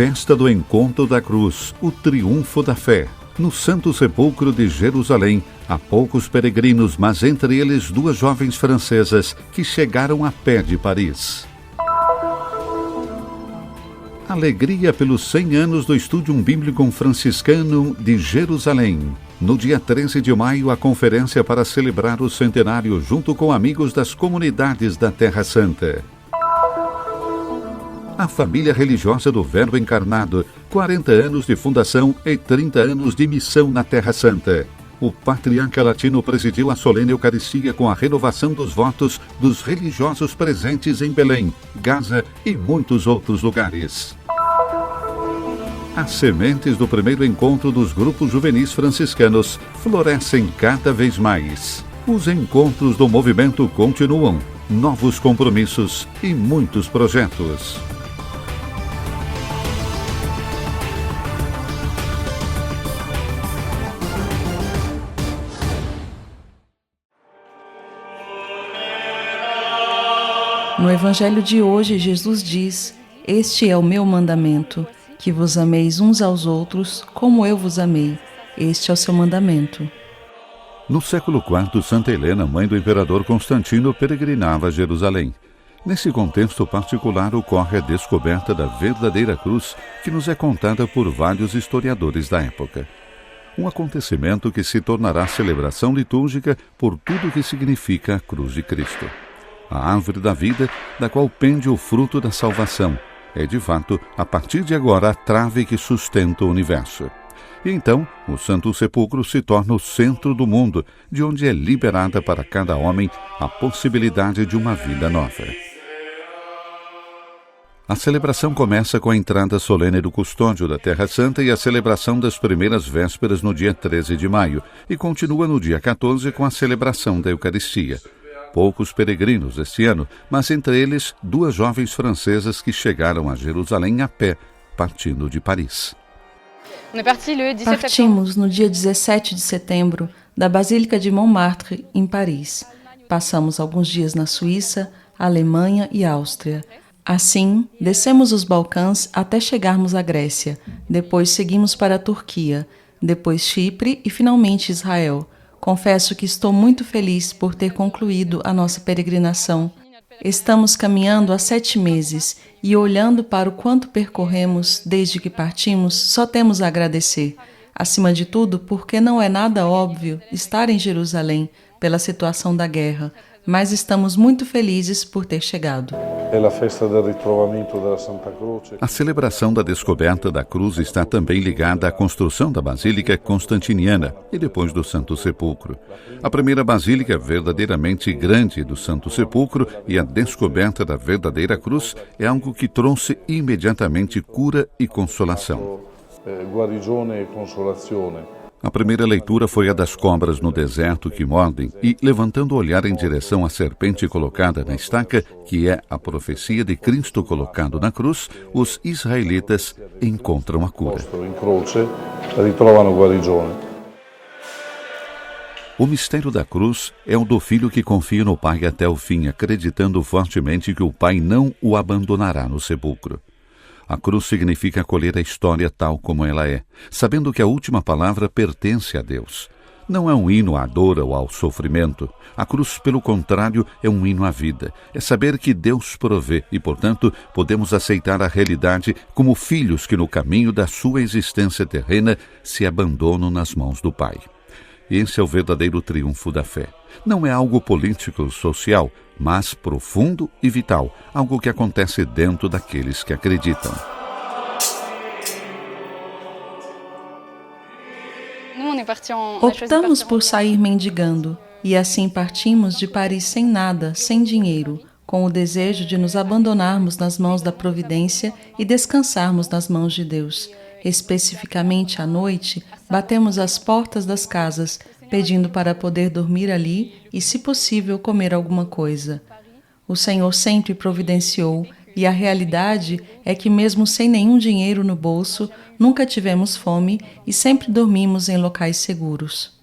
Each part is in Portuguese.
Festa do Encontro da Cruz, o Triunfo da Fé. No Santo Sepulcro de Jerusalém, há poucos peregrinos, mas entre eles duas jovens francesas que chegaram a pé de Paris. Alegria pelos 100 anos do Studium Bíblico Franciscano de Jerusalém. No dia 13 de maio, a conferência para celebrar o centenário junto com amigos das comunidades da Terra Santa. A família religiosa do Verbo Encarnado, 40 anos de fundação e 30 anos de missão na Terra Santa. O patriarca latino presidiu a solene Eucaristia com a renovação dos votos dos religiosos presentes em Belém, Gaza e muitos outros lugares. As sementes do primeiro encontro dos grupos juvenis franciscanos florescem cada vez mais. Os encontros do movimento continuam, novos compromissos e muitos projetos. No Evangelho de hoje, Jesus diz: "Este é o meu mandamento, que vos ameis uns aos outros, como eu vos amei. Este é o seu mandamento." No século IV, Santa Helena, mãe do imperador Constantino, peregrinava a Jerusalém. Nesse contexto particular ocorre a descoberta da verdadeira cruz, que nos é contada por vários historiadores da época. Um acontecimento que se tornará celebração litúrgica por tudo que significa a cruz de Cristo. A árvore da vida, da qual pende o fruto da salvação, é de fato, a partir de agora, a trave que sustenta o universo. E então, o Santo Sepulcro se torna o centro do mundo, de onde é liberada para cada homem a possibilidade de uma vida nova. A celebração começa com a entrada solene do custódio da Terra Santa e a celebração das primeiras vésperas no dia 13 de maio, e continua no dia 14 com a celebração da Eucaristia. Poucos peregrinos este ano, mas entre eles duas jovens francesas que chegaram a Jerusalém a pé, partindo de Paris. Partimos no dia 17 de setembro da Basílica de Montmartre, em Paris. Passamos alguns dias na Suíça, Alemanha e Áustria. Assim, descemos os Balcãs até chegarmos à Grécia. Depois seguimos para a Turquia, depois Chipre e finalmente Israel. Confesso que estou muito feliz por ter concluído a nossa peregrinação. Estamos caminhando há 7 meses e, olhando para o quanto percorremos desde que partimos, só temos a agradecer. Acima de tudo, porque não é nada óbvio estar em Jerusalém pela situação da guerra, mas estamos muito felizes por ter chegado. A celebração da descoberta da cruz está também ligada à construção da Basílica Constantiniana e depois do Santo Sepulcro. A primeira basílica verdadeiramente grande do Santo Sepulcro e a descoberta da verdadeira cruz é algo que trouxe imediatamente cura e consolação. A primeira leitura foi a das cobras no deserto que mordem e, levantando o olhar em direção à serpente colocada na estaca, que é a profecia de Cristo colocado na cruz, os israelitas encontram a cura. O mistério da cruz é o do filho que confia no Pai até o fim, acreditando fortemente que o Pai não o abandonará no sepulcro. A cruz significa acolher a história tal como ela é, sabendo que a última palavra pertence a Deus. Não é um hino à dor ou ao sofrimento. A cruz, pelo contrário, é um hino à vida. É saber que Deus provê e, portanto, podemos aceitar a realidade como filhos que no caminho da sua existência terrena se abandonam nas mãos do Pai. Esse é o verdadeiro triunfo da fé. Não é algo político ou social, mas profundo e vital, algo que acontece dentro daqueles que acreditam. Optamos por sair mendigando, e assim partimos de Paris sem nada, sem dinheiro, com o desejo de nos abandonarmos nas mãos da providência e descansarmos nas mãos de Deus. Especificamente à noite, batemos às portas das casas, pedindo para poder dormir ali e, se possível, comer alguma coisa. O Senhor sempre providenciou, e a realidade é que, mesmo sem nenhum dinheiro no bolso, nunca tivemos fome e sempre dormimos em locais seguros.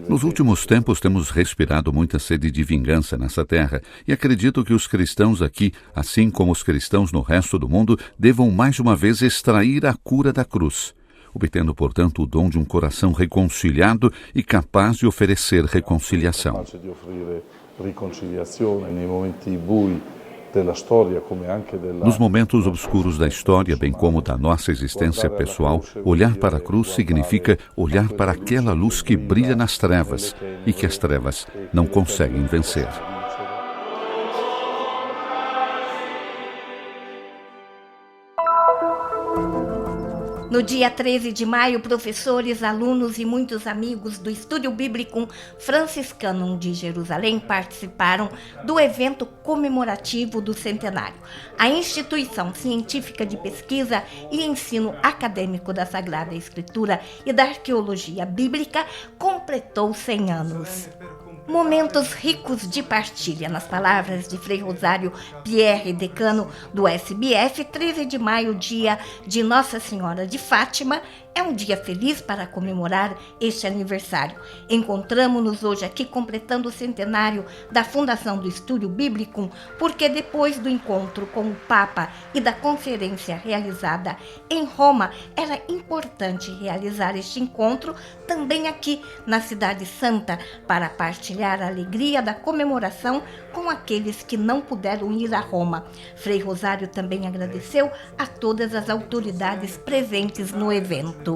Nos últimos tempos temos respirado muita sede de vingança nessa terra e acredito que os cristãos aqui, assim como os cristãos no resto do mundo, devam mais uma vez extrair a cura da cruz, obtendo, portanto, o dom de um coração reconciliado e capaz de oferecer reconciliação. Nos momentos obscuros da história, bem como da nossa existência pessoal, olhar para a cruz significa olhar para aquela luz que brilha nas trevas e que as trevas não conseguem vencer. No dia 13 de maio, professores, alunos e muitos amigos do Estúdio Bíblico Franciscano de Jerusalém participaram do evento comemorativo do centenário. A instituição científica de pesquisa e ensino acadêmico da Sagrada Escritura e da Arqueologia Bíblica completou 100 anos. Momentos ricos de partilha, nas palavras de Frei Rosário Pierre, decano do SBF, 13 de maio, dia de Nossa Senhora de Fátima, é um dia feliz para comemorar este aniversário. Encontramos-nos hoje aqui completando o centenário da fundação do Estúdio Bíblico, porque depois do encontro com o Papa e da conferência realizada em Roma, era importante realizar este encontro também aqui na Cidade Santa, para partilhar a alegria da comemoração com aqueles que não puderam ir a Roma. Frei Rosário também agradeceu a todas as autoridades presentes no evento.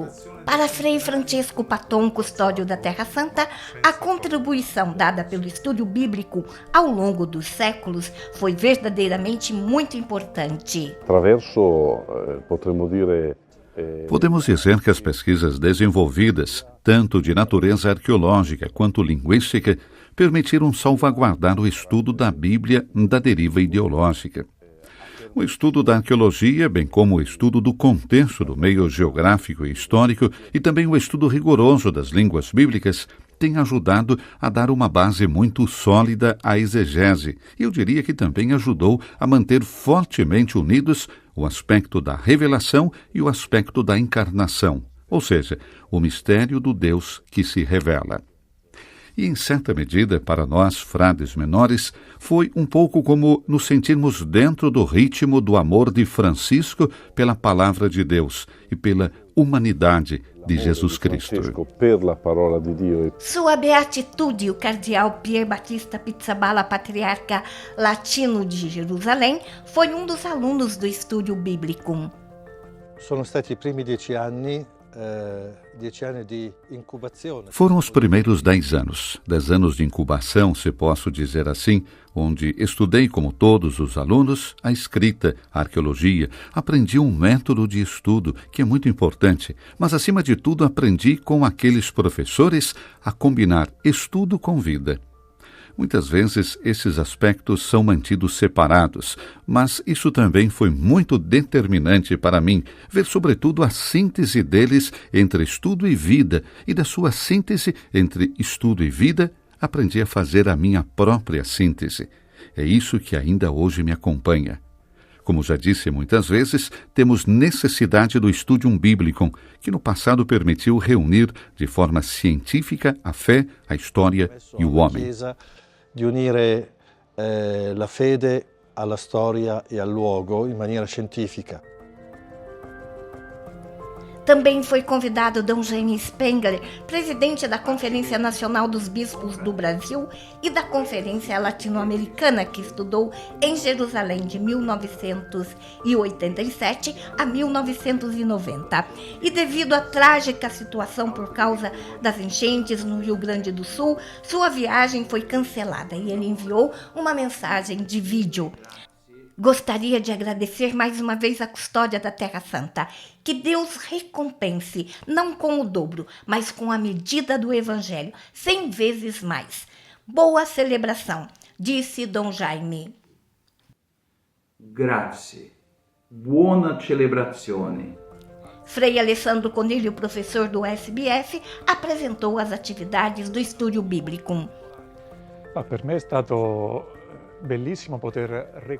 Para Frei Francisco Paton, custódio da Terra Santa, a contribuição dada pelo Estúdio Bíblico ao longo dos séculos foi verdadeiramente muito importante. Podemos dizer que as pesquisas desenvolvidas, tanto de natureza arqueológica quanto linguística, permitiram salvaguardar o estudo da Bíblia da deriva ideológica. O estudo da arqueologia, bem como o estudo do contexto do meio geográfico e histórico e também o estudo rigoroso das línguas bíblicas, tem ajudado a dar uma base muito sólida à exegese e eu diria que também ajudou a manter fortemente unidos o aspecto da revelação e o aspecto da encarnação, ou seja, o mistério do Deus que se revela. E, em certa medida, para nós, frades menores, foi um pouco como nos sentirmos dentro do ritmo do amor de Francisco pela palavra de Deus e pela humanidade de Jesus Cristo. Sua Beatitude, o cardeal Pier Battista Pizzaballa, patriarca latino de Jerusalém, foi um dos alunos do Estúdio Bíblico. Sono stati i primi 10 anni. Foram os primeiros 10 anos, 10 anos de incubação, se posso dizer assim, onde estudei, como todos os alunos, a escrita, a arqueologia, aprendi um método de estudo que é muito importante, mas acima de tudo aprendi com aqueles professores a combinar estudo com vida. Muitas vezes esses aspectos são mantidos separados, mas isso também foi muito determinante para mim, ver sobretudo a síntese deles entre estudo e vida, e da sua síntese entre estudo e vida, aprendi a fazer a minha própria síntese. É isso que ainda hoje me acompanha. Como já disse muitas vezes, temos necessidade do Studium Biblicum, que no passado permitiu reunir de forma científica a fé, a história e o homem. Di unire la fede alla storia e al luogo in maniera scientifica. Também foi convidado D. Jaime Spengler, presidente da Conferência Nacional dos Bispos do Brasil e da Conferência Latino-Americana, que estudou em Jerusalém de 1987 a 1990. E devido à trágica situação por causa das enchentes no Rio Grande do Sul, sua viagem foi cancelada e ele enviou uma mensagem de vídeo. Gostaria de agradecer mais uma vez a custódia da Terra Santa. Que Deus recompense, não com o dobro, mas com a medida do Evangelho, 100 vezes mais. Boa celebração, disse Dom Jaime. Grazie. Buona celebrazione. Frei Alessandro Conilho, professor do SBF, apresentou as atividades do Estúdio Bíblico. Per me è stato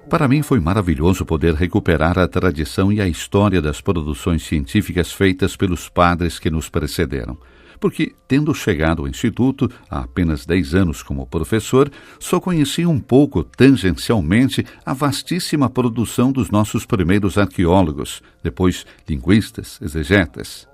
Para mim foi maravilhoso poder recuperar a tradição e a história das produções científicas feitas pelos padres que nos precederam. porque, tendo chegado ao Instituto há apenas 10 anos como professor, só conhecia um pouco, tangencialmente, a vastíssima produção dos nossos primeiros arqueólogos, depois linguistas, exegetas.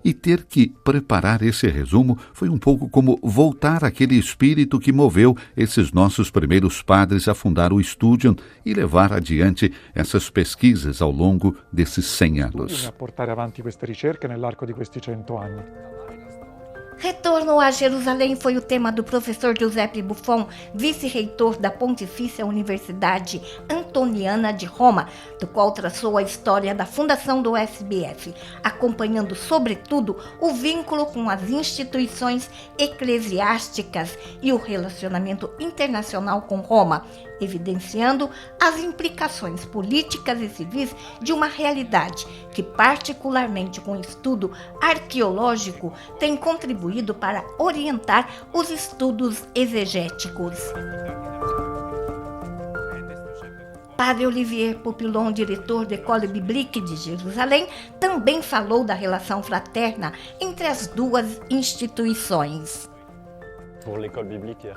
E ter que preparar esse resumo foi um pouco como voltar àquele espírito que moveu esses nossos primeiros padres a fundar o Studium e levar adiante essas pesquisas ao longo desses 100 anos. A portare avanti queste ricerche nell'arco di questi 100 anni. Retorno a Jerusalém foi o tema do professor Giuseppe Buffon, vice-reitor da Pontifícia Universidade Antoniana de Roma, do qual traçou a história da fundação do SBF, acompanhando, sobretudo, o vínculo com as instituições eclesiásticas e o relacionamento internacional com Roma, evidenciando as implicações políticas e civis de uma realidade que, particularmente com o estudo arqueológico, tem contribuído para orientar os estudos exegéticos. Padre Olivier Popillon, diretor da École Biblique de Jerusalém, também falou da relação fraterna entre as duas instituições.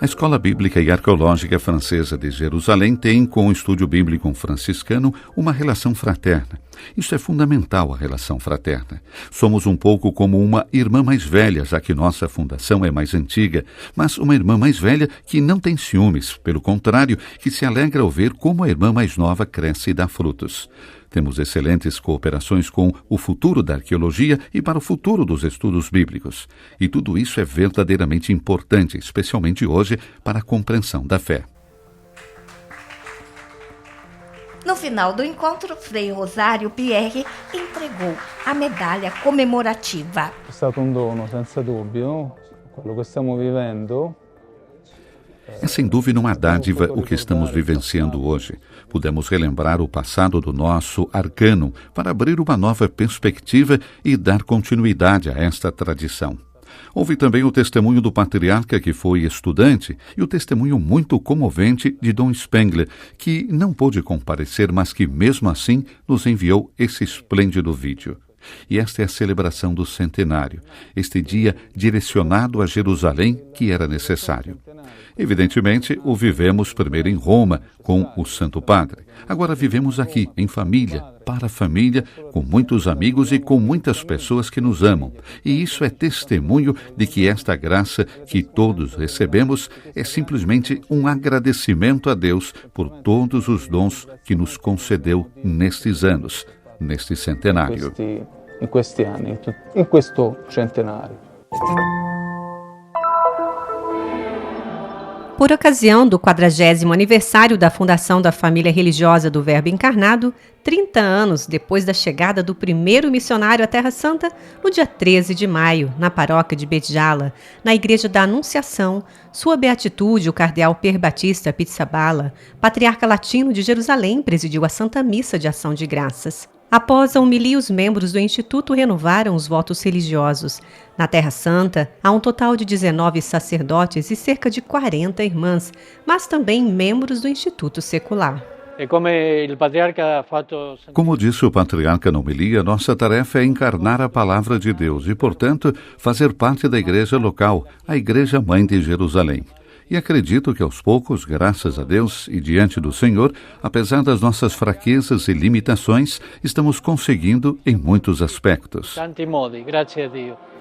A Escola Bíblica e Arqueológica Francesa de Jerusalém tem, com o Estúdio Bíblico Franciscano, uma relação fraterna. Isso é fundamental, a relação fraterna. Somos um pouco como uma irmã mais velha, já que nossa fundação é mais antiga, mas uma irmã mais velha que não tem ciúmes, pelo contrário, que se alegra ao ver como a irmã mais nova cresce e dá frutos. Temos excelentes cooperações com o futuro da arqueologia e para o futuro dos estudos bíblicos. E tudo isso é verdadeiramente importante, especialmente hoje, para a compreensão da fé. No final do encontro, Frei Rosário Pierre entregou a medalha comemorativa. É stato um dono, senza dubbio, quello che stiamo vivendo. É sem dúvida uma dádiva o que estamos vivenciando hoje. Pudemos relembrar o passado do nosso arcano para abrir uma nova perspectiva e dar continuidade a esta tradição. Houve também o testemunho do patriarca que foi estudante e o testemunho muito comovente de Dom Spengler, que não pôde comparecer, mas que mesmo assim nos enviou esse esplêndido vídeo. E esta é a celebração do centenário, este dia direcionado a Jerusalém que era necessário. Evidentemente, o vivemos primeiro em Roma, com o Santo Padre. Agora vivemos aqui, em família, para a família, com muitos amigos e com muitas pessoas que nos amam. E isso é testemunho de que esta graça que todos recebemos é simplesmente um agradecimento a Deus por todos os dons que nos concedeu nestes anos, neste centenário. In questi anni, in questo centenário. Por ocasião do 40º aniversário da fundação da família religiosa do Verbo Encarnado, 30 anos depois da chegada do primeiro missionário à Terra Santa, no dia 13 de maio, na paróquia de Bet Jala, na Igreja da Anunciação, sua beatitude, o cardeal Per Batista Pizzaballa, patriarca latino de Jerusalém, presidiu a Santa Missa de Ação de Graças. Após a homilia, os membros do Instituto renovaram os votos religiosos. Na Terra Santa, há um total de 19 sacerdotes e cerca de 40 irmãs, mas também membros do Instituto Secular. Como disse o patriarca na homilia, nossa tarefa é encarnar a palavra de Deus e, portanto, fazer parte da igreja local, a Igreja Mãe de Jerusalém. E acredito que aos poucos, graças a Deus e diante do Senhor, apesar das nossas fraquezas e limitações, estamos conseguindo em muitos aspectos.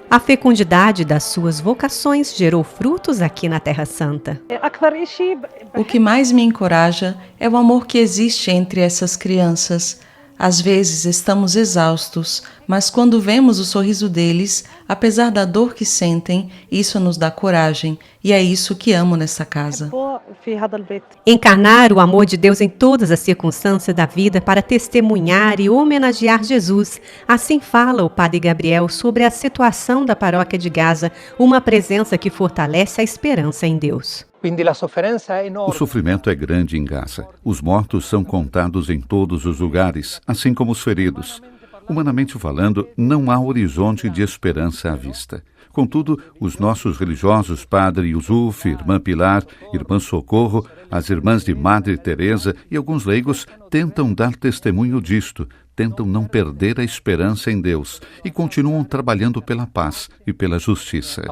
A fecundidade das suas vocações gerou frutos aqui na Terra Santa. O que mais me encoraja é o amor que existe entre essas crianças. Às vezes estamos exaustos, mas quando vemos o sorriso deles, apesar da dor que sentem, isso nos dá coragem, e é isso que amo nessa casa. Encarnar o amor de Deus em todas as circunstâncias da vida para testemunhar e homenagear Jesus. Assim fala o Padre Gabriel sobre a situação da paróquia de Gaza, uma presença que fortalece a esperança em Deus. O sofrimento é grande em Gaza. Os mortos são contados em todos os lugares, assim como os feridos. Humanamente falando, não há horizonte de esperança à vista. Contudo, os nossos religiosos, Padre Yusuf, Irmã Pilar, Irmã Socorro, as irmãs de Madre Teresa e alguns leigos tentam dar testemunho disto, tentam não perder a esperança em Deus e continuam trabalhando pela paz e pela justiça.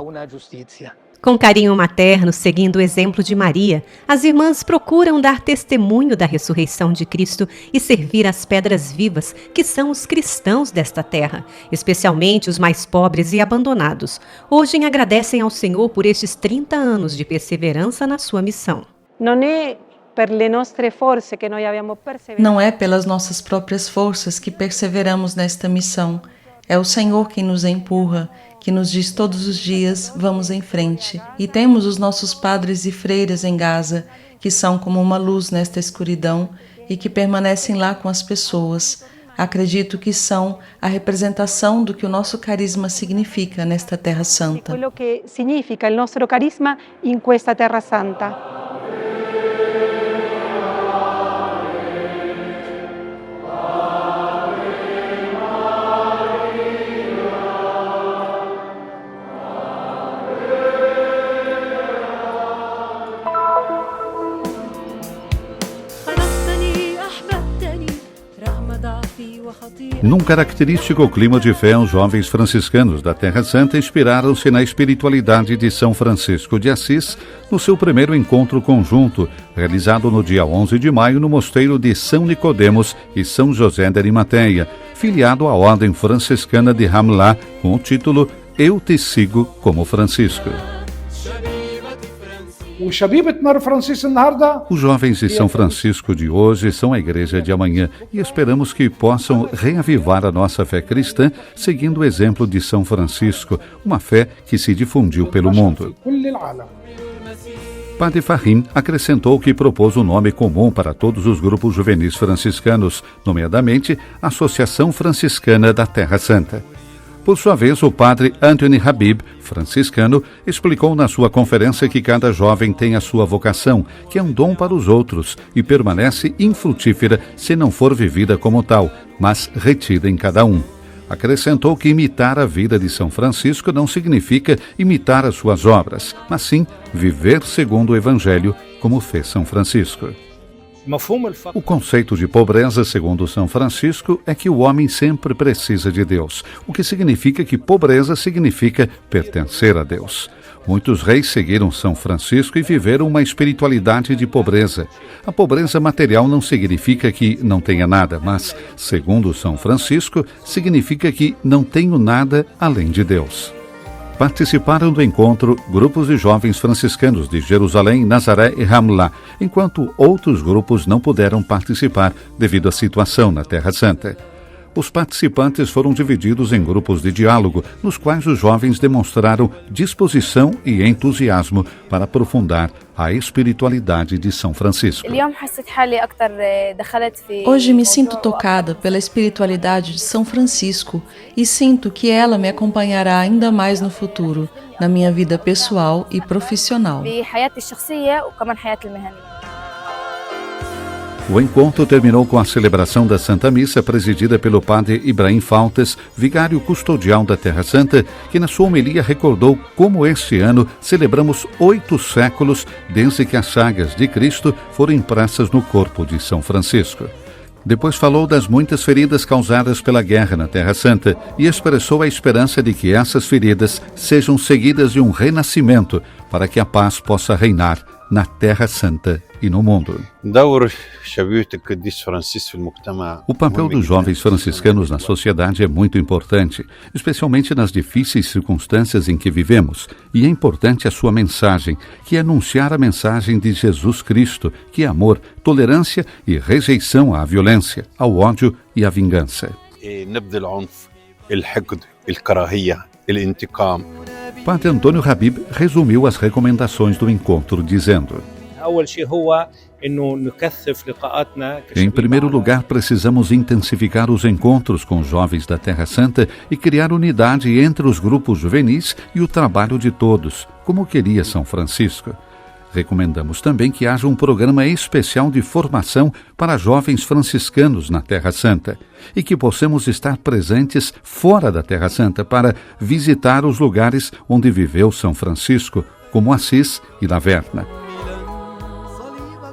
Com carinho materno, seguindo o exemplo de Maria, as irmãs procuram dar testemunho da ressurreição de Cristo e servir as pedras vivas, que são os cristãos desta terra, especialmente os mais pobres e abandonados. Hoje agradecem ao Senhor por estes 30 anos de perseverança na sua missão. Não é pelas nossas próprias forças que perseveramos nesta missão. É o Senhor quem nos empurra, que nos diz todos os dias, vamos em frente. E temos os nossos padres e freiras em Gaza, que são como uma luz nesta escuridão e que permanecem lá com as pessoas. Acredito que são a representação do que o nosso carisma significa nesta Terra Santa. Quello che significa il nostro carisma in questa Terra Santa. Num característico clima de fé, os jovens franciscanos da Terra Santa inspiraram-se na espiritualidade de São Francisco de Assis no seu primeiro encontro conjunto, realizado no dia 11 de maio no mosteiro de São Nicodemos e São José de Arimateia, filiado à Ordem Franciscana de Ramlá, com o título Eu Te Sigo como Francisco. Os jovens de São Francisco de hoje são a igreja de amanhã e esperamos que possam reavivar a nossa fé cristã seguindo o exemplo de São Francisco, uma fé que se difundiu pelo mundo. Padre Fahim acrescentou que propôs um nome comum para todos os grupos juvenis franciscanos, nomeadamente a Associação Franciscana da Terra Santa. Por sua vez, o padre Anthony Habib, franciscano, explicou na sua conferência que cada jovem tem a sua vocação, que é um dom para os outros e permanece infrutífera se não for vivida como tal, mas retida em cada um. Acrescentou que imitar a vida de São Francisco não significa imitar as suas obras, mas sim viver segundo o Evangelho, como fez São Francisco. O conceito de pobreza, segundo São Francisco, é que o homem sempre precisa de Deus, o que significa que pobreza significa pertencer a Deus. Muitos reis seguiram São Francisco e viveram uma espiritualidade de pobreza. A pobreza material não significa que não tenha nada, mas, segundo São Francisco, significa que não tenho nada além de Deus. Participaram do encontro grupos de jovens franciscanos de Jerusalém, Nazaré e Ramlá, enquanto outros grupos não puderam participar devido à situação na Terra Santa. Os participantes foram divididos em grupos de diálogo, nos quais os jovens demonstraram disposição e entusiasmo para aprofundar a espiritualidade de São Francisco. Hoje me sinto tocada pela espiritualidade de São Francisco e sinto que ela me acompanhará ainda mais no futuro, na minha vida pessoal e profissional. O encontro terminou com a celebração da Santa Missa, presidida pelo padre Ibrahim Faltas, vigário custodial da Terra Santa, que na sua homilia recordou como este ano celebramos 8 séculos desde que as chagas de Cristo foram impressas no corpo de São Francisco. Depois falou das muitas feridas causadas pela guerra na Terra Santa e expressou a esperança de que essas feridas sejam seguidas de um renascimento para que a paz possa reinar na Terra Santa e no mundo. O papel dos jovens franciscanos na sociedade é muito importante, especialmente nas difíceis circunstâncias em que vivemos, e é importante a sua mensagem, que é anunciar a mensagem de Jesus Cristo, que é amor, tolerância e rejeição à violência, ao ódio e à vingança. Padre Antônio Habib resumiu as recomendações do encontro dizendo: em primeiro lugar, precisamos intensificar os encontros com os jovens da Terra Santa e criar unidade entre os grupos juvenis e o trabalho de todos, como queria São Francisco. Recomendamos também que haja um programa especial de formação para jovens franciscanos na Terra Santa e que possamos estar presentes fora da Terra Santa para visitar os lugares onde viveu São Francisco, como Assis e Laverna.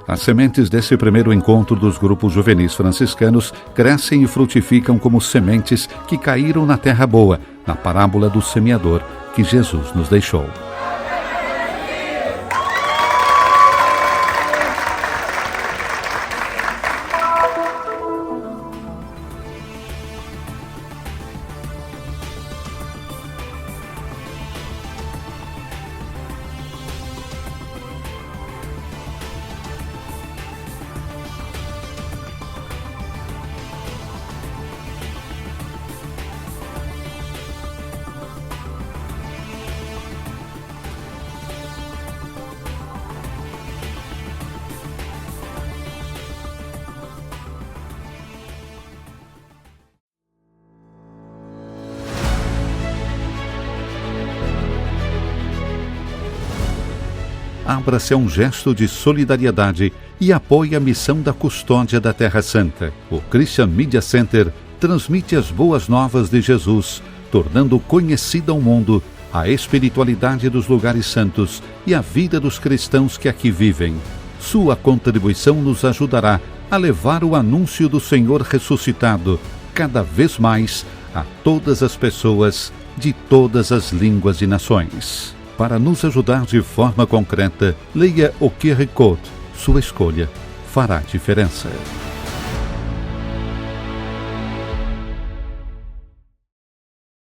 As sementes desse primeiro encontro dos grupos juvenis franciscanos crescem e frutificam como sementes que caíram na terra boa, na parábola do semeador que Jesus nos deixou. Abra-se a um gesto de solidariedade e apoie a missão da custódia da Terra Santa. O Christian Media Center transmite as boas novas de Jesus, tornando conhecida ao mundo a espiritualidade dos lugares santos e a vida dos cristãos que aqui vivem. Sua contribuição nos ajudará a levar o anúncio do Senhor ressuscitado cada vez mais a todas as pessoas de todas as línguas e nações. Para nos ajudar de forma concreta, leia o QR Code. Sua escolha fará diferença.